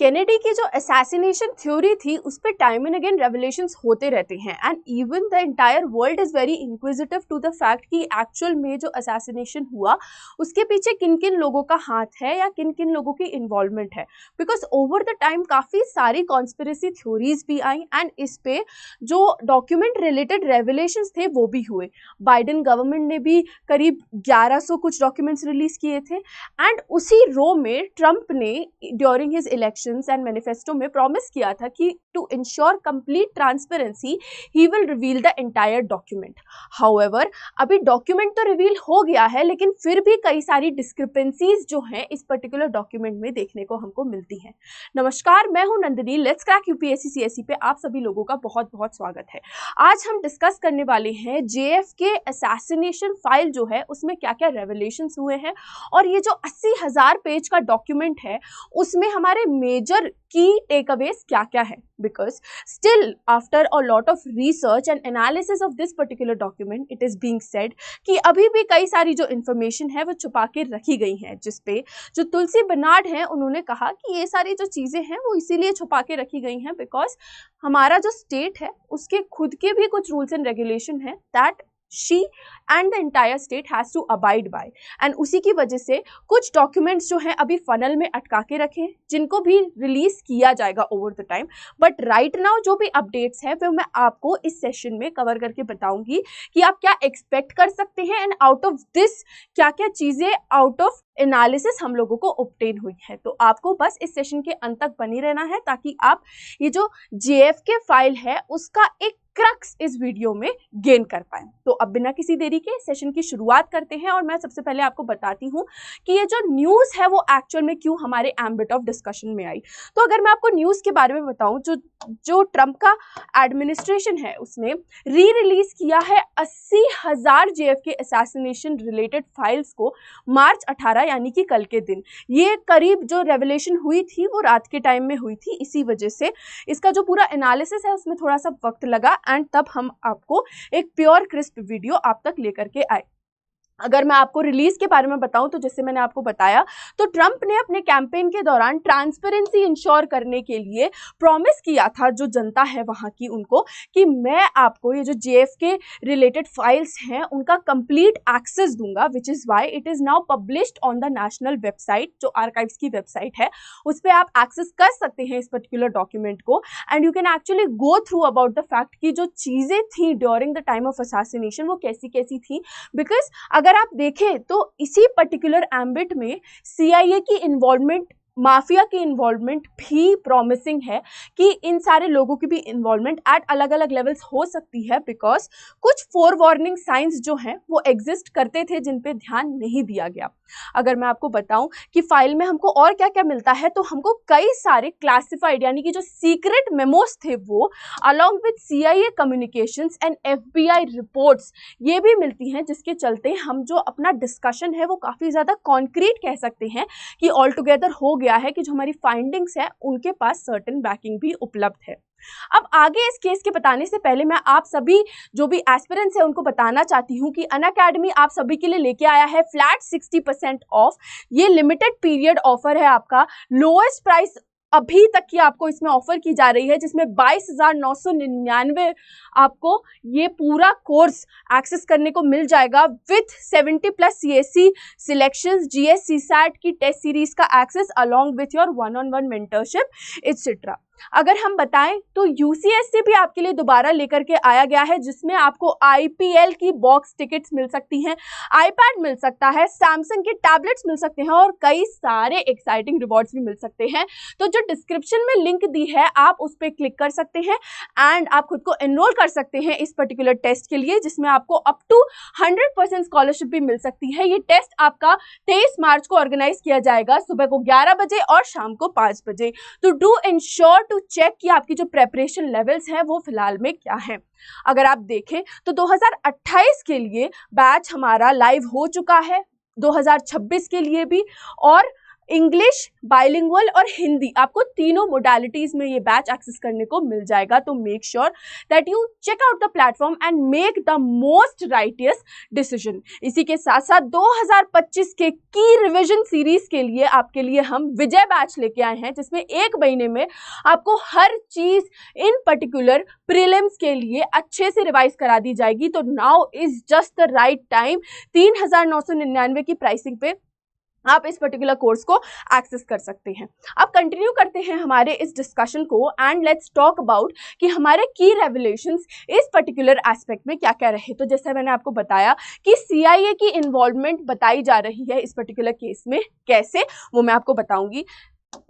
Kennedy की जो assassination theory थी उस पर टाइम एंड अगेन रेवलेशंस होते रहते हैं and even the entire world is very inquisitive to the fact कि एक्चुअल में जो असैसिनेशन हुआ उसके पीछे किन किन लोगों का हाथ है या किन किन लोगों की इन्वॉल्वमेंट है, बिकॉज ओवर द टाइम काफ़ी सारी कॉन्स्पिरेसी थ्योरीज भी आई एंड इस पे जो डॉक्यूमेंट रिलेटेड रेवलेशंस थे वो भी हुए। बाइडेन गवर्नमेंट ने भी करीब 1100 कुछ डॉक्यूमेंट्स रिलीज किए थे एंड उसी रो में ट्रंप ने during his elections and manifesto में प्रॉमिस किया था कि to ensure complete transparency he will reveal the entire document. However अभी डॉक्यूमेंट तो रिवील हो गया है लेकिन फिर भी कई सारी डिस्क्रिपेंसीज जो हैं इस पर्टिकुलर डॉक्यूमेंट में देखने को हमको मिलती हैं। नमस्कार, मैं हूं Nandini. Let's crack UPSC CSE पे आप सभी लोगों का बहुत बहुत स्वागत है। आज हम डिस्कस करने वाले हैं जेएफके असैसिनेशन फाइल जो है उसमें क्या क्या रेवलेशंस हुए हैं और ये जो 80,000 पेज का डॉक्यूमेंट है उसमें हमारे मेजर की टेकअवेज क्या क्या है, because still after a lot of research and analysis of this particular document it is being said कि अभी भी कई सारी जो इन्फॉर्मेशन है वो छुपा के रखी गई है, जिसपे जो तुलसी बनार्ड है उन्होंने कहा कि ये सारी जो चीज़ें हैं वो इसीलिए छुपा के रखी गई हैं बिकॉज हमारा जो स्टेट है उसके खुद के भी कुछ रूल्स एंड रेगुलेशन है that she and the entire state has to abide by and उसी की वजह से कुछ डॉक्यूमेंट्स जो हैं अभी फनल में अटका के रखे हैं जिनको भी रिलीज किया जाएगा over the time. But right now जो भी अपडेट्स है वो मैं आपको इस सेशन में कवर करके बताऊंगी कि आप क्या एक्सपेक्ट कर सकते हैं एंड आउट ऑफ दिस क्या क्या चीज़ें आउट ऑफ एनालिसिस हम लोगों को ऑब्टेन हुई है। तो आपको बस इस सेशन के अंत तक बनी रहना है ताकि आप ये जो जेएफके फाइल है उसका एक क्रक्स इस वीडियो में गेन कर पाए। तो अब बिना किसी देरी के सेशन की शुरुआत करते हैं और मैं सबसे पहले आपको बताती हूँ कि ये जो न्यूज़ है वो एक्चुअल में क्यों हमारे एम्बिट ऑफ डिस्कशन में आई। तो अगर मैं आपको न्यूज़ के बारे में बताऊँ, जो ट्रंप का एडमिनिस्ट्रेशन है उसने रिलीज किया है 80,000 जेएफके असैसिनेशन रिलेटेड फाइल्स को मार्च 18 यानी कि कल के दिन। ये करीब जो रेवलेशन हुई थी वो रात के टाइम में हुई थी, इसी वजह से इसका जो पूरा एनालिसिस है उसमें थोड़ा सा वक्त लगा एंड तब हम आपको एक प्योर क्रिस्प वीडियो आप तक लेकर के आए। अगर मैं आपको रिलीज के बारे में बताऊं तो जैसे मैंने आपको बताया तो ट्रंप ने अपने कैंपेन के दौरान ट्रांसपेरेंसी इंश्योर करने के लिए प्रॉमिस किया था जो जनता है वहां की उनको कि मैं आपको ये जो जेएफके रिलेटेड फाइल्स हैं उनका कंप्लीट एक्सेस दूंगा, विच is why it is now published on the national website. जो आर्काइव्स की वेबसाइट है उस पर आप एक्सेस कर सकते हैं इस पर्टिकुलर डॉक्यूमेंट को and you can actually go through about the fact कि जो चीज़ें थी during the time of assassination वो कैसी कैसी थी। बिकॉज अगर आप देखें तो इसी पर्टिकुलर एम्बिट में सीआईए की इन्वॉल्वमेंट, माफिया की इन्वॉल्वमेंट भी प्रॉमिसिंग है कि इन सारे लोगों की भी इन्वॉल्वमेंट एट अलग अलग लेवल्स हो सकती है बिकॉज कुछ फोर वार्निंग साइंस जो हैं वो एग्जिस्ट करते थे जिन पे ध्यान नहीं दिया गया। अगर मैं आपको बताऊं कि फाइल में हमको और क्या क्या मिलता है तो हमको कई सारे क्लासिफाइड यानी कि जो सीक्रेट मेमोस थे वो along with CIA communications and FBI reports ये भी मिलती हैं, जिसके चलते हम जो अपना डिस्कशन है वो काफ़ी ज़्यादा कॉन्क्रीट कह सकते हैं कि ऑल टुगेदर हो गया है कि जो हमारी फाइंडिंग्स है उनके पास सर्टेन बैकिंग भी उपलब्ध है। अब आगे इस केस के बताने से पहले मैं आप सभी जो भी एस्पिरेंट्स हैं उनको बताना चाहती हूँ कि अनअकैडमी आप सभी के लिए लेके आया है फ्लैट 60% ऑफ। ये लिमिटेड पीरियड ऑफर है आपका, लोएस्ट प्राइस अभी तक की आपको इसमें ऑफर की जा रही है जिसमें 22,999 आपको ये पूरा कोर्स एक्सेस करने को मिल जाएगा with 70+ CSC selections, GS CSAT की टेस्ट सीरीज का access along with your 1-on-1 mentorship etcetera. अगर हम बताएं तो यूसीएससी भी आपके लिए दोबारा लेकर के आया गया है जिसमें आपको आईपीएल की बॉक्स टिकट्स मिल सकती हैं, आईपैड मिल सकता है, सैमसंग के टैबलेट्स मिल सकते हैं और कई सारे एक्साइटिंग रिवॉर्ड्स भी मिल सकते हैं। तो जो डिस्क्रिप्शन में लिंक दी है आप उस पर क्लिक कर सकते हैं एंड आप खुद को एनरोल कर सकते हैं इस पर्टिकुलर टेस्ट के लिए जिसमें आपको अप टू 100% स्कॉलरशिप भी मिल सकती है। ये टेस्ट आपका 23 मार्च को ऑर्गेनाइज किया जाएगा सुबह को 11 बजे और शाम को 5 बजे। तो डू इंश्योर टू चेक कि आपकी जो प्रेपरेशन लेवल्स हैं वो फिलहाल में क्या है। अगर आप देखें तो 2028 के लिए बैच हमारा लाइव हो चुका है, 2026 के लिए भी, और इंग्लिश, बाइलिंगुअल और हिंदी, आपको तीनों मोडालिटीज में ये बैच एक्सेस करने को मिल जाएगा। तो make sure that you check out the platform and make the most righteous decision. इसी के साथ साथ 2025 के की रिवीजन सीरीज के लिए आपके लिए हम विजय बैच लेके आए हैं, जिसमें 1 महीने में आपको हर चीज इन पर्टिकुलर प्रीलिम्स के लिए अच्छे से रिवाइज करा दी जाएगी। तो now is just the right time. 3,999 की प्राइसिंग पे आप इस पर्टिकुलर कोर्स को एक्सेस कर सकते हैं। अब कंटिन्यू करते हैं हमारे इस डिस्कशन को एंड लेट्स टॉक अबाउट कि हमारे की रेवलेशंस इस पर्टिकुलर एस्पेक्ट में क्या क्या रहे। तो जैसे मैंने आपको बताया कि CIA की इन्वॉल्वमेंट बताई जा रही है इस पर्टिकुलर केस में, कैसे वो मैं आपको बताऊंगी।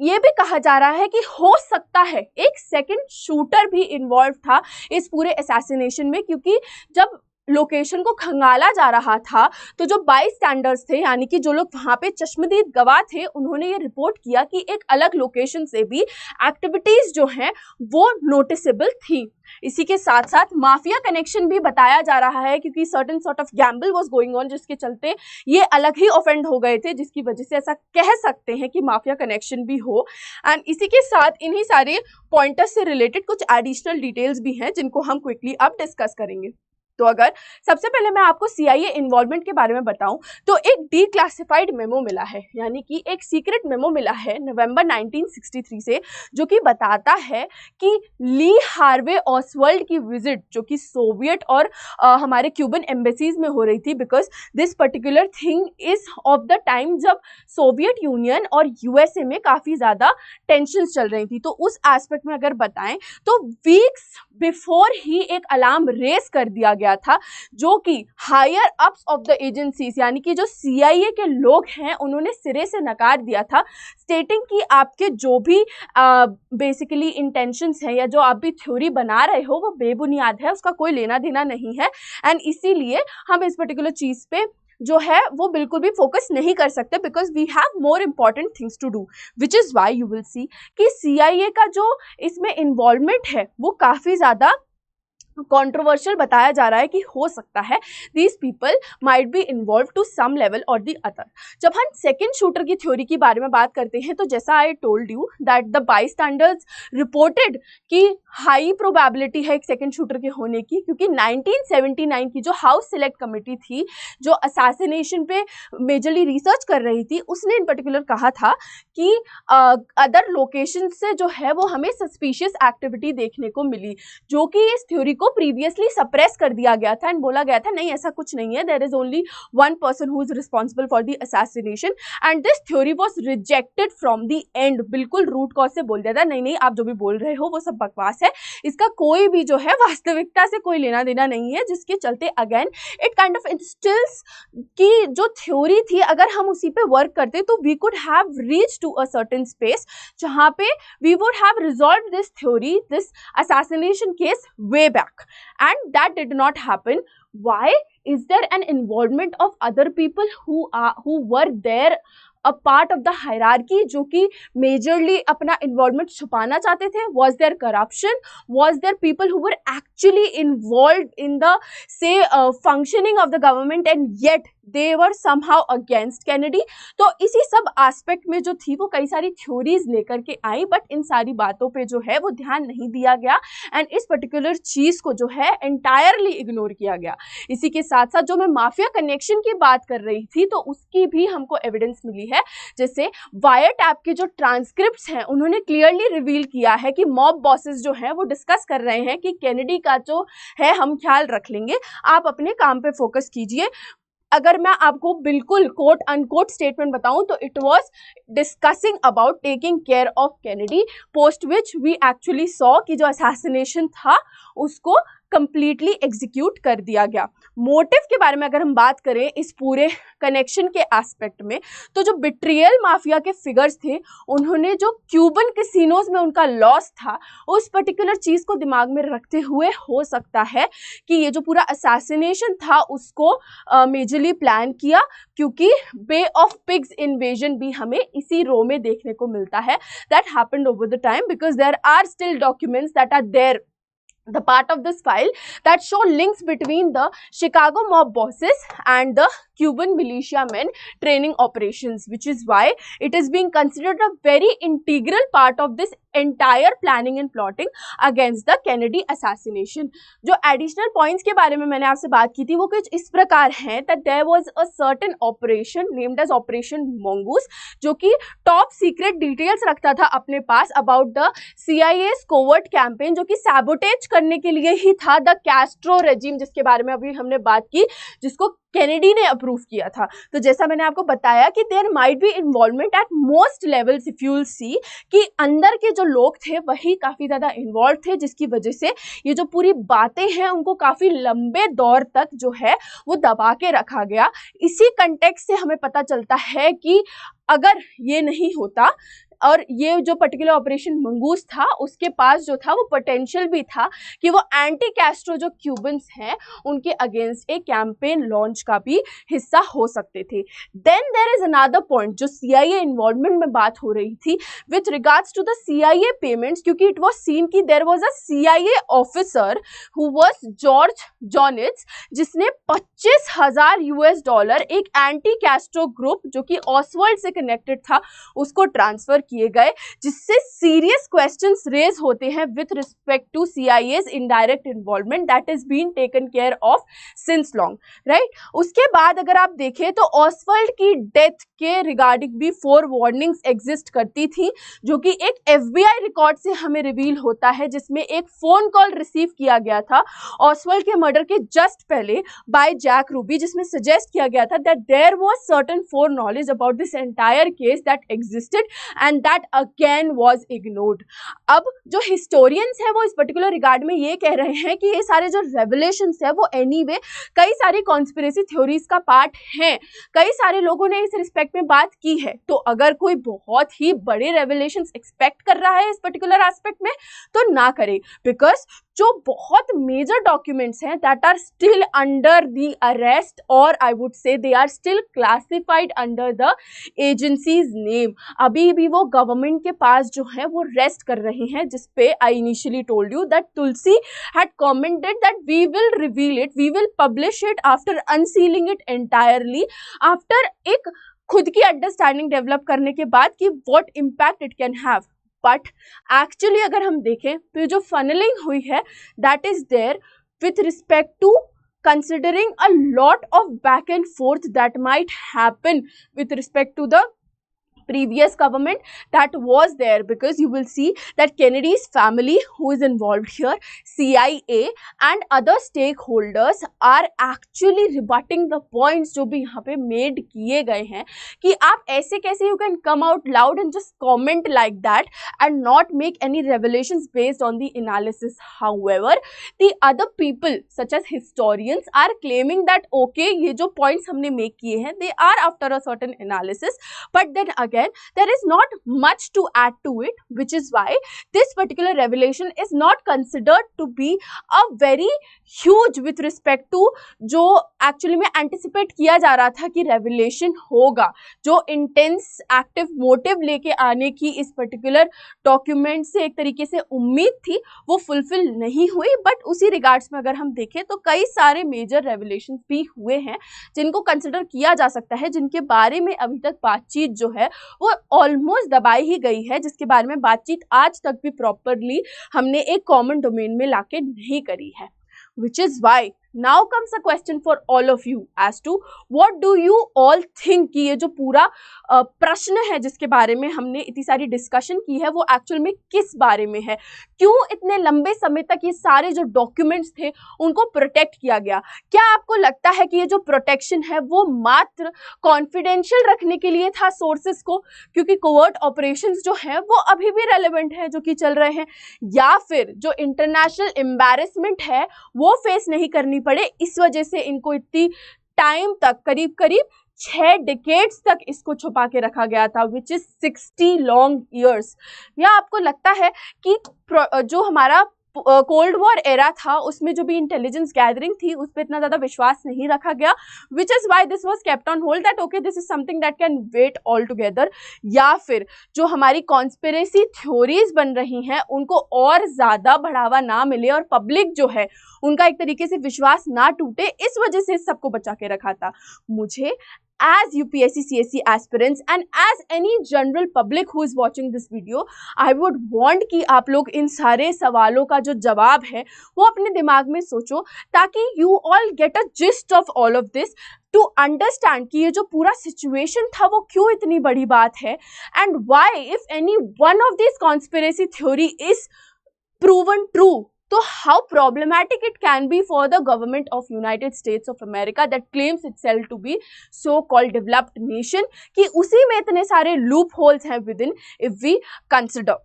ये भी कहा जा रहा है कि हो सकता है एक सेकंड शूटर भी इन्वॉल्व था इस पूरे असैसिनेशन में, क्योंकि जब लोकेशन को खंगाला जा रहा था तो जो बाई स्टैंडर्ड्स थे, यानी कि जो लोग वहां पे चश्मदीद गवाह थे, उन्होंने ये रिपोर्ट किया कि एक अलग लोकेशन से भी एक्टिविटीज जो हैं वो नोटिसेबल थी। इसी के साथ साथ माफिया कनेक्शन भी बताया जा रहा है, क्योंकि certain sort of Gamble was going on, जिसके चलते ये अलग ही ऑफेंड हो गए थे, जिसकी वजह से ऐसा कह सकते हैं कि माफिया कनेक्शन भी हो। एंड इसी के साथ इन्हीं सारे पॉइंटर्स से रिलेटेड कुछ एडिशनल डिटेल्स भी हैं जिनको हम क्विकली अब डिस्कस करेंगे। तो अगर सबसे पहले मैं आपको CIA इन्वॉल्वमेंट के बारे में बताऊं तो एक डीक्लासिफाइड मेमो मिला है, यानी कि एक सीक्रेट मेमो मिला है नवंबर 1963 से, जो कि बताता है कि ली हार्वे ऑसवाल्ड की विजिट जो कि सोवियत और हमारे क्यूबन एम्बेसीज में हो रही थी, because this particular thing is of the time जब सोवियत यूनियन और USA में काफ़ी ज़्यादा टेंशन चल रही थी। तो उस एस्पेक्ट में अगर बताएं तो वीक्स बिफोर ही एक अलार्म रेस कर दिया गया था, जो कि higher ups of the agencies, यानी कि जो CIA के लोग हैं, उन्होंने सिरे से नकार दिया था, स्टेटिंग कि आपके जो भी बेसिकली इंटेंशंस हैं या जो आप भी थ्योरी बना रहे हो वो बेबुनियाद है, उसका कोई लेना देना नहीं है। एंड इसीलिए हम इस पर्टिकुलर चीज पे जो है वो बिल्कुल भी फोकस नहीं कर सकते, because we have more important things to do, which is why you will see कि CIA का जो इसमें इन्वॉल्वमेंट है वो काफ़ी ज़्यादा कंट्रोवर्शियल बताया जा रहा है कि हो सकता है these people might be involved to some level और दी अदर। जब हम सेकेंड शूटर की थ्योरी के बारे में बात करते हैं तो जैसा I told you that the by standards reported कि हाई प्रोबेबिलिटी है एक सेकेंड शूटर के होने की, क्योंकि 1979 की जो हाउस सिलेक्ट कमेटी थी जो असैसिनेशन पे मेजरली रिसर्च कर रही थी, उसने इन पर्टिकुलर कहा था कि अदर लोकेशन से जो है वो हमें सस्पिशियस एक्टिविटी देखने को मिली, जो कि इस थ्योरी को प्रीवियसली सप्रेस कर दिया गया था एंड बोला गया था नहीं ऐसा कुछ नहीं है, there is only one person who is responsible for the assassination and this theory was rejected from the end. बिल्कुल रूट कॉज से बोल दिया था नहीं नहीं आप जो भी बोल रहे हो वो सब बकवास है, इसका कोई भी जो है वास्तविकता से कोई लेना देना नहीं है, जिसके चलते again it kind of instils की जो थ्योरी थी अगर हम उसी पे वर्क करते तो we could have reach to a certain space जहां पे we would have resolve this theory, this assassination case way back, and that did not happen. Why? Is there an involvement of other people who were there a part of the hierarchy जो कि majorly अपना involvement छुपाना चाहते थे? Was there corruption? Was there people who were actually involved in the say functioning of the government and yet they were somehow against Kennedy? तो इसी सब aspect में जो थी वो कई सारी थ्योरीज लेकर के आई, बट इन सारी बातों पे जो है वो ध्यान नहीं दिया गया एंड इस पर्टिकुलर चीज को जो है एंटायरली इग्नोर किया गया। इसी के साथ साथ जो मैं माफिया कनेक्शन की बात कर रही थी तो उसकी भी हमको एविडेंस मिली है, जैसे वायर टैप के जो ट्रांसक्रिप्ट्स हैं उन्होंने क्लियरली रिवील किया है कि मॉब बॉसेस जो हैं वो डिस्कस कर रहे हैं कि केनेडी का जो है हम ख्याल रख लेंगे, आप अपने काम पे फोकस कीजिए। अगर मैं आपको बिल्कुल कोट अनकोट स्टेटमेंट बताऊं तो it was discussing about taking care of Kennedy, post which we actually saw कि जो असैसिनेशन था उसको कंप्लीटली एग्जीक्यूट कर दिया गया। मोटिव के बारे में अगर हम बात करें इस पूरे कनेक्शन के एस्पेक्ट में, तो जो बिट्रियल माफिया के फिगर्स थे उन्होंने जो क्यूबन कैसीनोज में उनका लॉस था उस पर्टिकुलर चीज को दिमाग में रखते हुए हो सकता है कि ये जो पूरा असैसिनेशन था उसको मेजरली प्लान किया, क्योंकि बे ऑफ पिग्स इन्वेजन भी हमें इसी रो में देखने को मिलता है that happened over the time, because there are still documents that are there the part of this file that show links between the Chicago mob bosses and the Cuban militiamen training operations, which is why it is being considered a very integral part of this entire planning and plotting against the Kennedy assassination. जो additional points के बारे में मैंने आपसे बात की थी वो कुछ इस प्रकार हैं that there was a certain operation named as Operation Mongoose, जो कि top secret details रखता था अपने पास about the CIA's covert campaign, जो कि sabotage करने के लिए ही था the Castro regime, जिसके बारे में अभी हमने बात की, जिसको केनेडी ने अप्रूव किया था. तो जैसा मैंने आपको बताया कि there might be involvement at most levels, if you will see कि अंदर के जो लोग थे वही काफी ज्यादा इन्वॉल्व थे, जिसकी वजह से ये जो पूरी बातें हैं उनको काफी लंबे दौर तक जो है वो दबा के रखा गया. इसी कंटेक्स्ट से हमें पता चलता है कि अगर ये नहीं होता और ये जो पर्टिकुलर ऑपरेशन मंगूस था उसके पास जो था वो पोटेंशियल भी था कि वो एंटी कैस्ट्रो जो क्यूबन्स हैं उनके अगेंस्ट एक कैंपेन लॉन्च का भी हिस्सा हो सकते थे. Then there is another point जो CIA इन्वॉल्वमेंट में बात हो रही थी with regards to the CIA payments, क्योंकि इट वाज सीन कि there was a CIA officer who was George Joannides, जिसने $25,000 एक एंटी कैस्ट्रो ग्रुप जो कि ऑसवाल्ड से कनेक्टेड था उसको ट्रांसफर किए गए, जिससे सीरियस क्वेश्चंस रेज होते हैं with respect to CIA's indirect involvement that is been taken care of since long, right. उसके बाद अगर आप देखें तो ऑसवाल्ड की डेथ के रिगार्डिंग भी 4 वार्निंग्स एग्जिस्ट करती थी, जो कि एक FBI रिकॉर्ड से हमें रिवील होता है, जिसमें एक फोन कॉल रिसीव किया गया था ऑसवाल्ड के मर्डर के जस्ट पहले बाय जैक रूबी, जिसमें सजेस्ट किया गया था that there was certain foreknowledge about this entire case that existed and that again was ignored. अब जो हिस्टोरियंस है वो इस पर्टिकुलर रिगार्ड में ये कह रहे हैं कि ये सारे जो रेवलेशंस है वो एनीवे कई सारी कॉन्स्पिरेसी थ्योरीज का पार्ट हैं. कई सारे लोगों ने इस रिस्पेक्ट में बात की है. तो अगर कोई बहुत ही बड़े रेवलेशंस एक्सपेक्ट कर रहा है इस पर्टिकुलर एस्पेक्ट में तो ना करे, बिकॉज जो बहुत मेजर डॉक्यूमेंट्स हैं that are still under the arrest और I would say they are still classified under the agency's name. अभी भी वो गवर्नमेंट के पास जो है वो रेस्ट कर रहे हैं, जिस पे I initially told you that Tulsi had commented that we will reveal it, we will publish it after unsealing it entirely, after एक खुद की अंडरस्टैंडिंग डेवलप करने के बाद कि what impact it can have. But actually अगर हम देखें तो ये जो फनलिंग हुई है that is there with respect to considering a lot of back and forth that might happen with respect to the previous government that was there, because you will see that Kennedy's family who is involved here, CIA and other stakeholders are actually rebutting the points जो भी यहाँ पे made किए गए हैं कि आप ऐसे कैसे you can come out loud and just comment like that and not make any revelations based on the analysis. However, the other people such as historians are claiming that okay ये जो points हमने make किए हैं they are after a certain analysis, but then again there is not much to add to it, which is why this particular revelation is not considered to be a very huge with respect to जो actually में anticipate किया जा रहा था कि revelation होगा. जो intense active motive लेके आने की इस particular document से एक तरीके से उम्मीद थी वो fulfill नहीं हुई, but उसी regards में अगर हम देखें तो कई सारे major revelations भी हुए हैं जिनको consider किया जा सकता है, जिनके बारे में अभी तक बातचीत जो है वो ऑलमोस्ट दबाई ही गई है, जिसके बारे में बातचीत आज तक भी प्रॉपरली हमने एक कॉमन डोमेन में लाके नहीं करी है. Which is why now comes a question for all of you as to what do you all think कि ये जो पूरा प्रश्न है जिसके बारे में हमने इतनी सारी डिस्कशन की है वो एक्चुअल में किस बारे में है, क्यों इतने लंबे समय तक ये सारे जो डॉक्यूमेंट्स थे उनको प्रोटेक्ट किया गया. क्या आपको लगता है कि ये जो प्रोटेक्शन है वो मात्र कॉन्फिडेंशियल रखने के लिए था सोर्सेस को, क्योंकि कोवर्ट ऑपरेशंस जो हैं वो अभी भी रेलेवेंट हैं जो कि चल रहे हैं, या फिर जो इंटरनेशनल एम्बैरेसमेंट है वो फेस नहीं करनी पड़े इस वजह से इनको इतनी टाइम तक करीब करीब 6 डिकेड्स तक इसको छुपा के रखा गया था, विच इज 60 लॉन्ग ईयर्स. या आपको लगता है कि जो हमारा कोल्ड वॉर एरा था उसमें जो भी इंटेलिजेंस गैदरिंग थी उस पर इतना ज़्यादा विश्वास नहीं रखा गया, which is why this was kept on hold that okay this is something that can wait all together. या फिर जो हमारी कॉन्स्पिरेसी थ्योरीज बन रही हैं उनको और ज़्यादा बढ़ावा ना मिले और पब्लिक जो है उनका एक तरीके से विश्वास ना टूटे, इस वजह से सबको बचा के रखा था। मुझे as UPSC CSE aspirants and as any general public who is watching this video, I would want कि आप लोग इन सारे सवालों का जो जवाब है वो अपने दिमाग में सोचो, ताकि you all get a gist of all of this to understand कि ये जो पूरा situation था वो क्यों इतनी बड़ी बात है, and why if any one of these conspiracy theory is proven true, तो how problematic it can be for the government of United States of America that claims itself to be so-called developed nation, कि उसी में इतने सारे loopholes हैं within if we consider.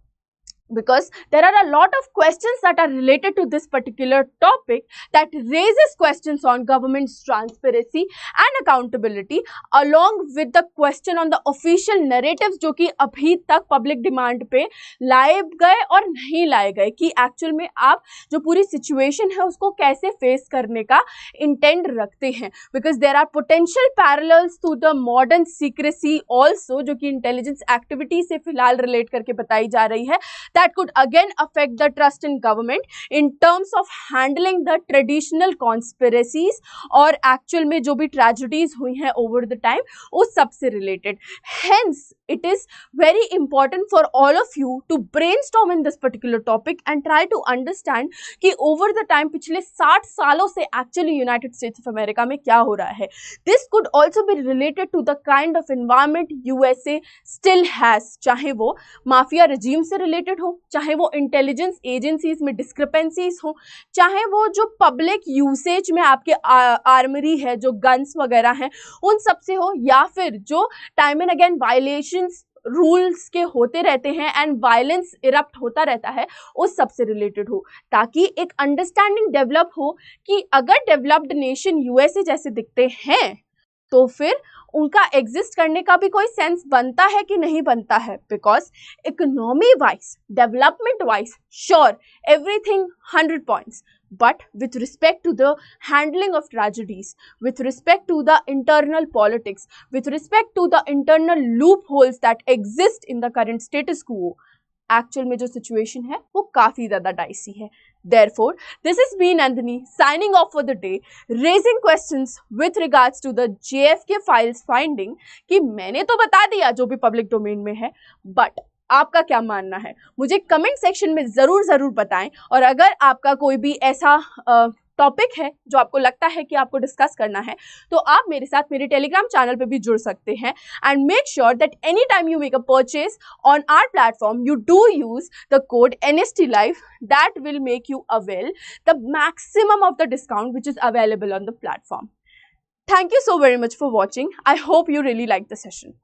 Because there are a lot of questions that are related to this particular topic that raises questions on government's transparency and accountability, along with the question on the official narratives जो कि अभी तक public demand पे लाए गए और नहीं लाए गए, कि actual में आप जो पूरी situation है उसको कैसे face करने का intent रखते हैं। Because there are potential parallels to the modern secrecy also, जो कि intelligence activity से फिलहाल relate करके बताई जा रही है, that could again affect the trust in government in terms of handling the traditional conspiracies और actual में जो भी tragedies हुई हैं over the time उस सब से related. Hence it is very important for all of you to brainstorm in this particular topic and try to understand कि over the time पिछले 60 सालों से actually United States of America में क्या हो रहा है. This could also be related to the kind of environment USA still has, चाहे वो माफिया regime से related हो, चाहे वो इंटेलिजेंस एजेंसीज में डिस्क्रिपेंसीज हो, चाहे वो जो पब्लिक यूसेज में आपके आर्मरी है जो गन्स वगैरह हैं उन सब से हो, या फिर जो time and again violations rules के होते रहते हैं एंड वायलेंस इरप्ट होता रहता है उस सब से रिलेटेड हो, ताकि एक अंडरस्टैंडिंग डेवलप हो कि अगर डेवलप्ड नेशन यूएसए जैसे दिखते हैं तो फिर उनका एग्जिस्ट करने का भी कोई सेंस बनता है कि नहीं बनता है। Because economy wise, development wise, sure everything 100 points, but with respect to the handling of tragedies, with respect to the internal politics, with respect to the internal loopholes that exist in the current status quo, actual में जो situation है वो काफी ज्यादा dicey है। Therefore, this is me Nandini signing off for the day, raising questions with regards to the JFK files finding कि मैंने तो बता दिया जो भी पब्लिक डोमेन में है, बट आपका क्या मानना है मुझे कमेंट सेक्शन में ज़रूर बताएं। और अगर आपका कोई भी ऐसा टॉपिक है जो आपको लगता है कि आपको डिस्कस करना है तो आप मेरे साथ मेरे टेलीग्राम चैनल पे भी जुड़ सकते हैं। And make sure that any time you make a purchase on our platform you do use the code NST Live, that will make you avail the maximum of the discount which is available on the platform. Thank you so very much for watching. I hope you really liked the session.